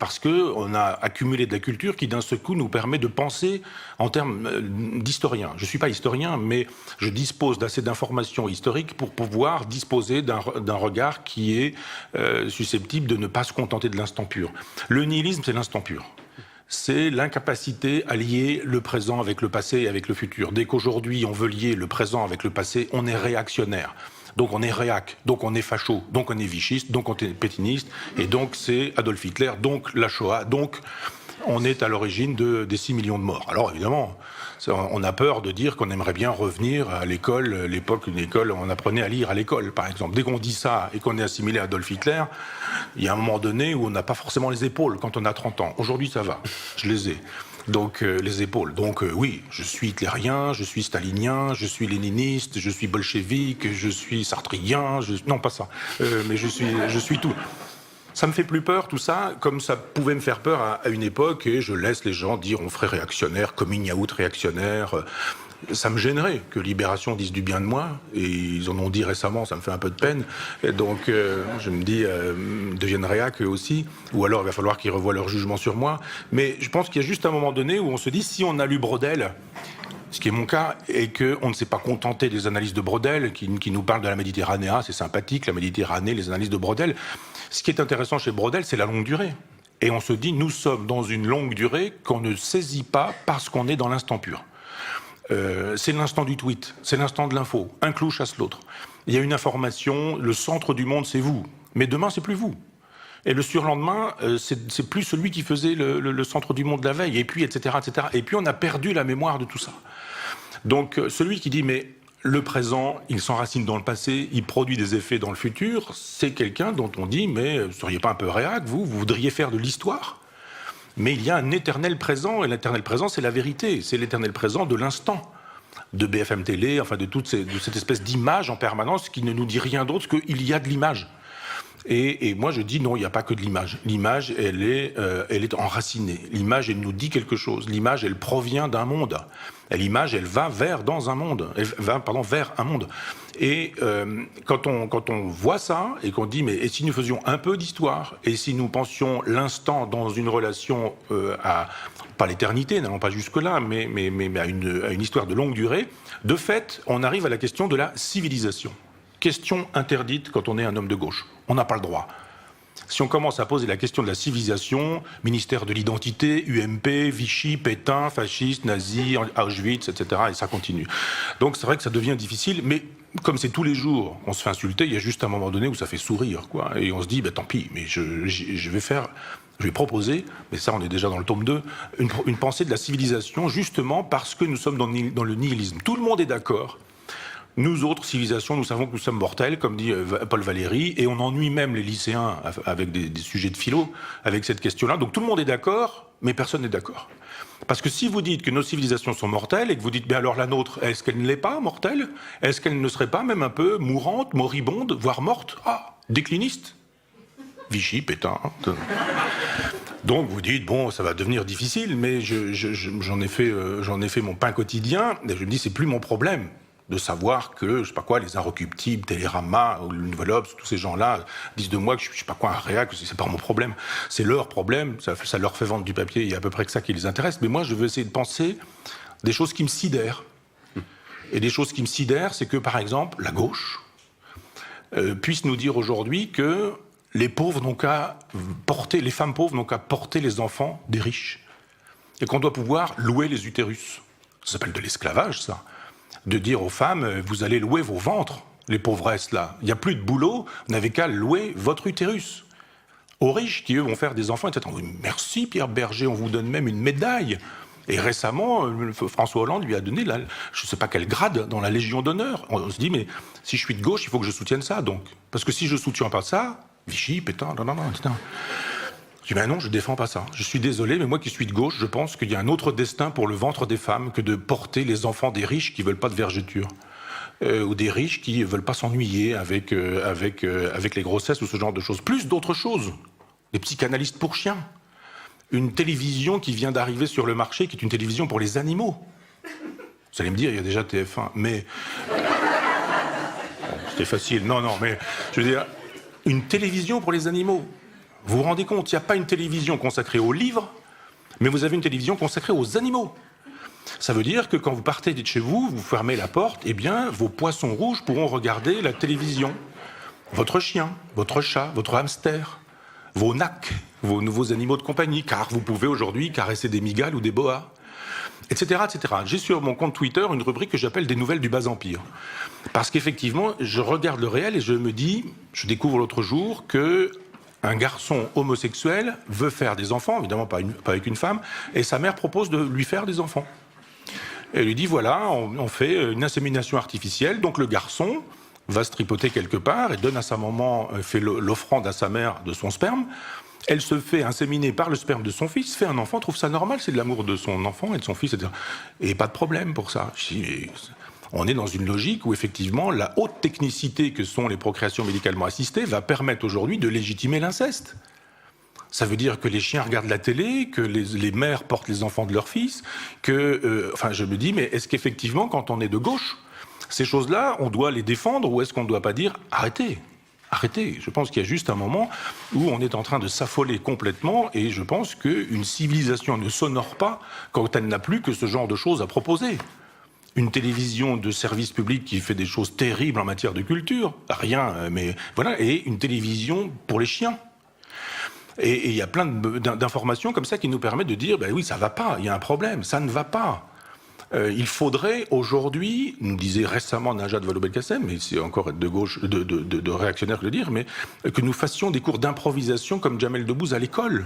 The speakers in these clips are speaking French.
parce qu'on a accumulé de la culture qui d'un seul coup nous permet de penser en termes d'historien. Je ne suis pas historien, mais je dispose d'assez d'informations historiques pour pouvoir disposer d'un regard qui est susceptible de ne pas se contenter de l'instant pur. Le nihilisme, c'est l'instant pur. C'est l'incapacité à lier le présent avec le passé et avec le futur. Dès qu'aujourd'hui on veut lier le présent avec le passé, on est réactionnaire. Donc on est réac, donc on est facho, donc on est vichiste, donc on est pétiniste, et donc c'est Adolf Hitler, donc la Shoah, donc on est à l'origine des 6 millions de morts. Alors évidemment, on a peur de dire qu'on aimerait bien revenir à l'école, l'époque où on apprenait à lire à l'école, par exemple. Dès qu'on dit ça et qu'on est assimilé à Adolf Hitler, il y a un moment donné où on n'a pas forcément les épaules quand on a 30 ans. Aujourd'hui, ça va, je les ai. Donc les épaules. Donc oui, je suis hitlérien, je suis stalinien, je suis léniniste, je suis bolchevique, je suis sartrien, non pas ça, mais je suis tout. Ça me fait plus peur tout ça, comme ça pouvait me faire peur à une époque, et je laisse les gens dire on ferait réactionnaire, coming out réactionnaire. Ça me gênerait que Libération dise du bien de moi, et ils en ont dit récemment, ça me fait un peu de peine. Et donc je me dis, deviennent réac eux aussi, ou alors il va falloir qu'ils revoient leur jugement sur moi. Mais je pense qu'il y a juste un moment donné où on se dit, si on a lu Brodel, ce qui est mon cas, et qu'on ne s'est pas contenté des analyses de Brodel, qui nous parlent de la Méditerranée, c'est sympathique, la Méditerranée, les analyses de Brodel. Ce qui est intéressant chez Brodel, c'est la longue durée. Et on se dit, nous sommes dans une longue durée qu'on ne saisit pas parce qu'on est dans l'instant pur. C'est l'instant du tweet, c'est l'instant de l'info. Un clou chasse l'autre. Il y a une information, le centre du monde, c'est vous. Mais demain, c'est plus vous. Et le surlendemain, c'est plus celui qui faisait le centre du monde la veille, et puis, etc., etc. Et puis, on a perdu la mémoire de tout ça. Donc, celui qui dit, mais le présent, il s'enracine dans le passé, il produit des effets dans le futur, c'est quelqu'un dont on dit, mais vous ne seriez pas un peu réac, vous voudriez faire de l'histoire? Mais il y a un éternel présent, et l'éternel présent, c'est la vérité, c'est l'éternel présent de l'instant, de BFM Télé, enfin de cette espèce d'image en permanence qui ne nous dit rien d'autre qu'il y a de l'image. Et moi je dis non, il n'y a pas que de l'image. L'image, elle est enracinée. L'image, elle nous dit quelque chose. L'image, elle provient d'un monde. Et l'image, elle va vers un monde. Et quand on voit ça et qu'on dit mais et si nous faisions un peu d'histoire et si nous pensions l'instant dans une relation pas l'éternité, n'allons pas jusque là, mais à une histoire de longue durée, de fait, on arrive à la question de la civilisation. Question interdite quand on est un homme de gauche. On n'a pas le droit. Si on commence à poser la question de la civilisation, ministère de l'identité, UMP, Vichy, Pétain, fasciste, nazi, Auschwitz, etc., et ça continue. Donc c'est vrai que ça devient difficile, mais comme c'est tous les jours, on se fait insulter, il y a juste un moment donné où ça fait sourire, quoi. Et on se dit, tant pis, mais je vais proposer, mais ça on est déjà dans le tome 2, une pensée de la civilisation, justement parce que nous sommes dans le nihilisme. Tout le monde est d'accord. Nous autres, civilisations, nous savons que nous sommes mortels, comme dit Paul Valéry, et on ennuie même les lycéens avec des sujets de philo, avec cette question-là. Donc tout le monde est d'accord, mais personne n'est d'accord. Parce que si vous dites que nos civilisations sont mortelles, et que vous dites, alors la nôtre, est-ce qu'elle ne l'est pas mortelle? Est-ce qu'elle ne serait pas même un peu mourante, moribonde, voire morte? Décliniste? Vichy, Pétain. Donc vous dites, bon, ça va devenir difficile, mais j'en ai fait mon pain quotidien, et je me dis, c'est plus mon problème de savoir que, je sais pas quoi, les Inrecuptibles, Télérama, ou le Nouvel Obs, tous ces gens-là disent de moi que je sais pas quoi, un réac, c'est pas mon problème. C'est leur problème, ça leur fait vendre du papier, il y a à peu près que ça qui les intéresse. Mais moi, je veux essayer de penser des choses qui me sidèrent. Et des choses qui me sidèrent, c'est que, par exemple, la gauche puisse nous dire aujourd'hui que les pauvres n'ont qu'à porter, les femmes pauvres n'ont qu'à porter les enfants des riches. Et qu'on doit pouvoir louer les utérus. Ça s'appelle de l'esclavage, ça. De dire aux femmes, vous allez louer vos ventres, les pauvresses là. Il n'y a plus de boulot, vous n'avez qu'à louer votre utérus. Aux riches qui, eux, vont faire des enfants, etc. Merci Pierre Berger, on vous donne même une médaille. Et récemment, François Hollande lui a donné, je ne sais pas quel grade, dans la Légion d'honneur. On se dit, mais si je suis de gauche, il faut que je soutienne ça, donc. Parce que si je ne soutiens pas ça, Vichy, Pétain, non. Je dis, non, je ne défends pas ça. Je suis désolé, mais moi qui suis de gauche, je pense qu'il y a un autre destin pour le ventre des femmes que de porter les enfants des riches qui ne veulent pas de vergéture. Ou des riches qui ne veulent pas s'ennuyer avec les grossesses ou ce genre de choses. Plus d'autres choses. Des psychanalystes pour chiens. Une télévision qui vient d'arriver sur le marché, qui est une télévision pour les animaux. Vous allez me dire, il y a déjà TF1, mais... Bon, c'était facile. Non, mais je veux dire, une télévision pour les animaux. Vous vous rendez compte, il n'y a pas une télévision consacrée aux livres, mais vous avez une télévision consacrée aux animaux. Ça veut dire que quand vous partez de chez vous, vous fermez la porte, eh bien, vos poissons rouges pourront regarder la télévision. Votre chien, votre chat, votre hamster, vos nacs, vos nouveaux animaux de compagnie, car vous pouvez aujourd'hui caresser des migales ou des boas, etc., etc. J'ai sur mon compte Twitter une rubrique que j'appelle « Des nouvelles du bas-empire ». Parce qu'effectivement, je regarde le réel et je me dis, je découvre l'autre jour que un garçon homosexuel veut faire des enfants, évidemment pas avec une femme, et sa mère propose de lui faire des enfants. Elle lui dit, voilà, on fait une insémination artificielle, donc le garçon va se tripoter quelque part et donne à sa maman, fait l'offrande à sa mère de son sperme. Elle se fait inséminer par le sperme de son fils, fait un enfant, trouve ça normal, c'est de l'amour de son enfant et de son fils, etc. Et pas de problème pour ça. On est dans une logique où effectivement la haute technicité que sont les procréations médicalement assistées va permettre aujourd'hui de légitimer l'inceste. Ça veut dire que les chiens regardent la télé, que les mères portent les enfants de leurs fils, que... enfin, je me dis, mais est-ce qu'effectivement, quand on est de gauche, ces choses-là, on doit les défendre ou est-ce qu'on ne doit pas dire « arrêtez ». Arrêtez. Je pense qu'il y a juste un moment où on est en train de s'affoler complètement et je pense qu'une civilisation ne s'honore pas quand elle n'a plus que ce genre de choses à proposer. Une télévision de service public qui fait des choses terribles en matière de culture, rien, mais voilà, et une télévision pour les chiens. Et il y a plein d'informations comme ça qui nous permettent de dire, ben oui, ça va pas, il y a un problème, ça ne va pas. Il faudrait aujourd'hui, nous disait récemment Najat Vallaud-Belkacem, mais c'est encore être de gauche, de réactionnaire de le dire, mais que nous fassions des cours d'improvisation comme Jamel Debbouze à l'école.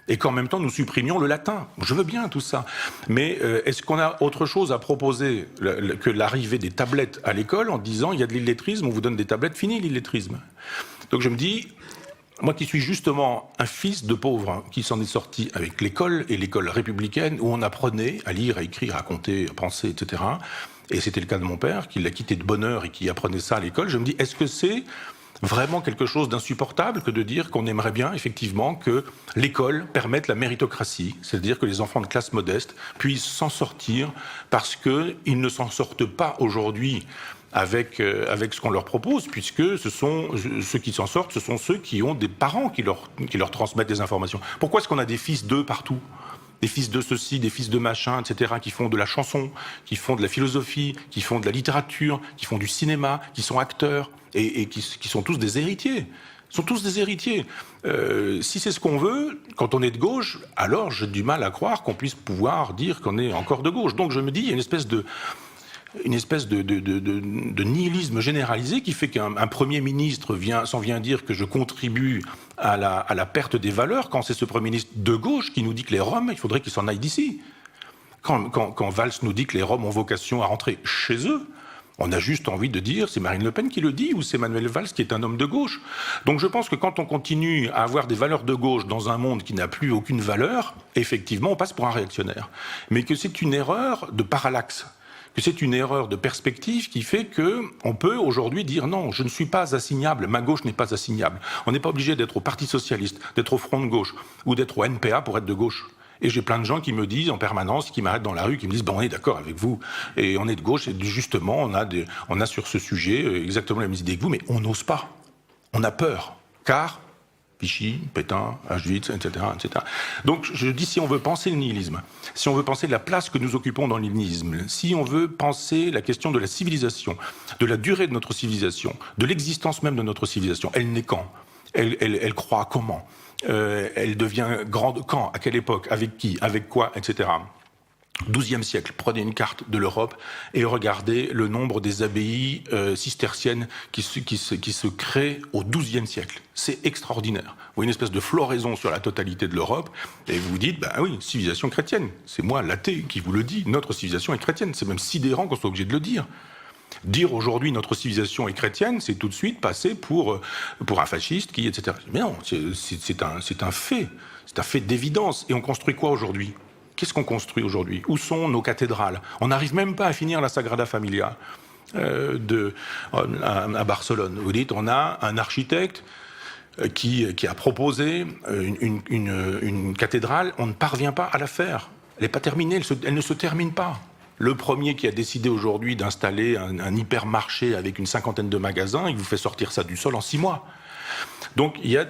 Et qu'en même temps nous supprimions le latin. Je veux bien tout ça. Mais est-ce qu'on a autre chose à proposer que l'arrivée des tablettes à l'école en disant il y a de l'illettrisme, on vous donne des tablettes, fini l'illettrisme. Donc je me dis, moi qui suis justement un fils de pauvre, hein, qui s'en est sorti avec l'école et l'école républicaine où on apprenait à lire, à écrire, à compter, à penser, etc. Et c'était le cas de mon père, qui l'a quitté de bonne heure et qui apprenait ça à l'école. Je me dis, est-ce que c'est vraiment quelque chose d'insupportable que de dire qu'on aimerait bien effectivement que l'école permette la méritocratie, c'est-à-dire que les enfants de classe modeste puissent s'en sortir parce qu'ils ne s'en sortent pas aujourd'hui avec ce qu'on leur propose, puisque ce sont ceux qui s'en sortent, ce sont ceux qui ont des parents qui leur transmettent des informations. Pourquoi est-ce qu'on a des fils d'eux partout ? Des fils de ceci, des fils de machin, etc., qui font de la chanson, qui font de la philosophie, qui font de la littérature, qui font du cinéma, qui sont acteurs, et qui sont tous des héritiers. Ils sont tous des héritiers. Si c'est ce qu'on veut, quand on est de gauche, alors j'ai du mal à croire qu'on puisse pouvoir dire qu'on est encore de gauche. Donc je me dis, il y a une espèce de nihilisme généralisé qui fait qu'un Premier ministre s'en vient dire que je contribue à la perte des valeurs, quand c'est ce Premier ministre de gauche qui nous dit que les Roms, il faudrait qu'ils s'en aillent d'ici. Quand Valls nous dit que les Roms ont vocation à rentrer chez eux, on a juste envie de dire, c'est Marine Le Pen qui le dit ou c'est Manuel Valls qui est un homme de gauche. Donc je pense que quand on continue à avoir des valeurs de gauche dans un monde qui n'a plus aucune valeur, effectivement, on passe pour un réactionnaire. Mais que c'est une erreur de parallaxe, que c'est une erreur de perspective qui fait qu'on peut aujourd'hui dire non, je ne suis pas assignable, ma gauche n'est pas assignable. On n'est pas obligé d'être au Parti Socialiste, d'être au Front de Gauche ou d'être au NPA pour être de gauche. Et j'ai plein de gens qui me disent en permanence, qui m'arrêtent dans la rue, qui me disent on est d'accord avec vous, et on est de gauche, et justement on a sur ce sujet exactement la même idée que vous, mais on n'ose pas. On a peur, car Vichy, Pétain, Auschwitz, etc., etc. Donc je dis, si on veut penser le nihilisme, si on veut penser la place que nous occupons dans le nihilisme, si on veut penser la question de la civilisation, de la durée de notre civilisation, de l'existence même de notre civilisation, elle naît quand ? Elle croît comment ? Elle devient grande quand ? À quelle époque ? Avec qui ? Avec quoi ? Etc. 12e siècle, prenez une carte de l'Europe et regardez le nombre des abbayes cisterciennes qui se créent au 12e siècle. C'est extraordinaire. Vous voyez une espèce de floraison sur la totalité de l'Europe et vous vous dites, ben oui, civilisation chrétienne. C'est moi, l'athée, qui vous le dis. Notre civilisation est chrétienne. C'est même sidérant qu'on soit obligé de le dire. Dire aujourd'hui notre civilisation est chrétienne, c'est tout de suite passer pour un fasciste qui, etc. Mais non, c'est un fait. C'est un fait d'évidence. Et on construit quoi aujourd'hui ? Qu'est-ce qu'on construit aujourd'hui ? Où sont nos cathédrales ? On n'arrive même pas à finir la Sagrada Familia à Barcelone. Vous dites, on a un architecte qui a proposé une cathédrale, on ne parvient pas à la faire. Elle n'est pas terminée, elle ne se termine pas. Le premier qui a décidé aujourd'hui d'installer un hypermarché avec une cinquantaine de magasins, il vous fait sortir ça du sol en 6 mois. Donc il y a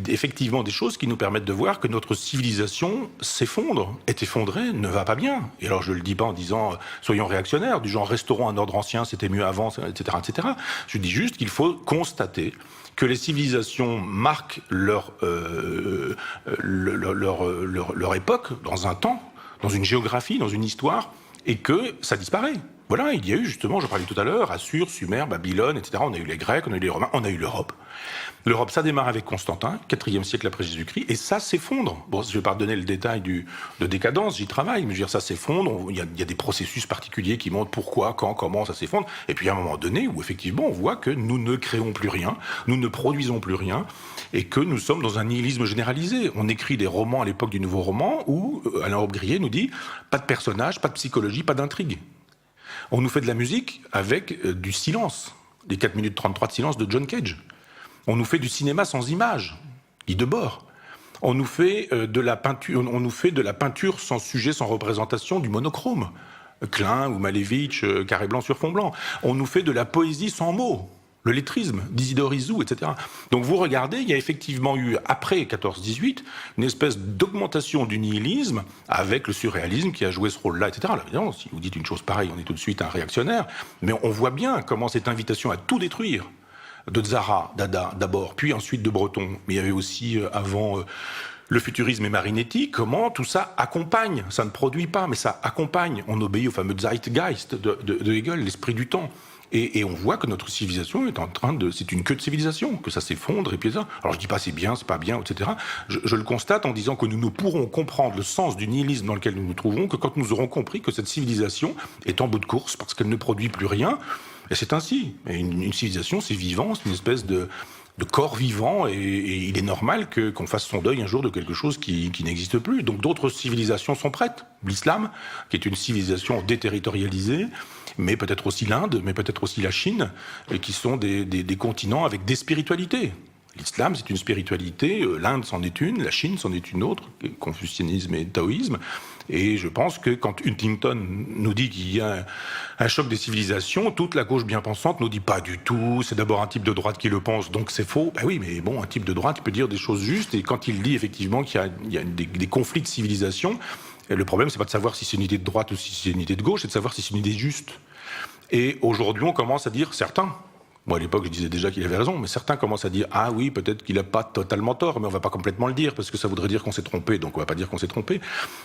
effectivement des choses qui nous permettent de voir que notre civilisation s'effondre, est effondrée, ne va pas bien. Et alors je le dis pas en disant soyons réactionnaires, du genre restaurons un ordre ancien, c'était mieux avant, etc., etc. Je dis juste qu'il faut constater que les civilisations marquent leur époque dans un temps, dans une géographie, dans une histoire, et que ça disparaît. Voilà, il y a eu justement, je parlais tout à l'heure, Assur, Sumer, Babylone, etc. On a eu les Grecs, on a eu les Romains, on a eu l'Europe. L'Europe, ça démarre avec Constantin, 4e siècle après Jésus-Christ, et ça s'effondre. Bon, je ne vais pas donner le détail de décadence, j'y travaille, mais je veux dire, ça s'effondre, il y a des processus particuliers qui montrent pourquoi, quand, comment ça s'effondre, et puis à un moment donné où effectivement on voit que nous ne créons plus rien, nous ne produisons plus rien, et que nous sommes dans un nihilisme généralisé. On écrit des romans à l'époque du Nouveau Roman où Alain Robbe-Grillet nous dit « pas de personnage, pas de psychologie, pas d'intrigue ». On nous fait de la musique avec du silence, les 4 minutes 33 de silence de John Cage. On nous fait du cinéma sans images, Guy Debord. On nous fait de la peinture sans sujet, sans représentation, du monochrome. Klein ou Malevich, carré blanc sur fond blanc. On nous fait de la poésie sans mots, le lettrisme d'Isidore Isou, etc. Donc vous regardez, il y a effectivement eu, après 14-18, une espèce d'augmentation du nihilisme avec le surréalisme qui a joué ce rôle-là, etc. Alors évidemment, si vous dites une chose pareille, on est tout de suite un réactionnaire, mais on voit bien comment cette invitation à tout détruire, de Tzara, Dada d'abord, puis ensuite de Breton, mais il y avait aussi avant le futurisme et Marinetti, comment tout ça accompagne, ça ne produit pas, mais ça accompagne, on obéit au fameux Zeitgeist de Hegel, l'esprit du temps. Et on voit que notre civilisation est en train de... C'est une queue de civilisation, que ça s'effondre, et puis ça... Alors je dis pas c'est bien, c'est pas bien, etc. Je le constate en disant que nous ne pourrons comprendre le sens du nihilisme dans lequel nous nous trouvons que quand nous aurons compris que cette civilisation est en bout de course, parce qu'elle ne produit plus rien. Et c'est ainsi. Et une civilisation, c'est vivant, c'est une espèce de corps vivant, et il est normal qu'on fasse son deuil un jour de quelque chose qui n'existe plus. Donc d'autres civilisations sont prêtes. L'islam, qui est une civilisation déterritorialisée, mais peut-être aussi l'Inde, mais peut-être aussi la Chine, et qui sont des continents avec des spiritualités. L'islam, c'est une spiritualité, l'Inde c'en est une, la Chine c'en est une autre, confucianisme et taoïsme. Et je pense que quand Huntington nous dit qu'il y a un choc des civilisations, toute la gauche bien pensante nous dit pas du tout, c'est d'abord un type de droite qui le pense, donc c'est faux. Ben oui, mais bon, un type de droite peut dire des choses justes, et quand il dit effectivement qu'il y a des conflits de civilisation, le problème c'est pas de savoir si c'est une idée de droite ou si c'est une idée de gauche, c'est de savoir si c'est une idée juste. Et aujourd'hui, on commence à dire, certains, moi à l'époque je disais déjà qu'il avait raison, mais certains commencent à dire, ah oui, peut-être qu'il n'a pas totalement tort, mais on va pas complètement le dire, parce que ça voudrait dire qu'on s'est trompé, donc on va pas dire qu'on s'est trompé.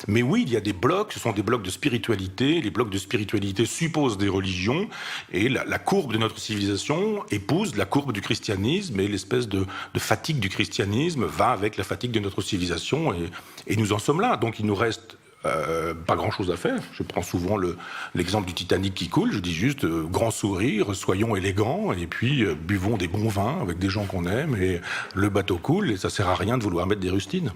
Mais oui, il y a des blocs, ce sont des blocs de spiritualité, les blocs de spiritualité supposent des religions, et la courbe de notre civilisation épouse la courbe du christianisme, et l'espèce de fatigue du christianisme va avec la fatigue de notre civilisation, et nous en sommes là. Donc il nous reste pas grand-chose à faire. Je prends souvent l'exemple du Titanic qui coule. Je dis juste grand sourire, soyons élégants, et puis buvons des bons vins avec des gens qu'on aime, et le bateau coule, et ça sert à rien de vouloir mettre des rustines.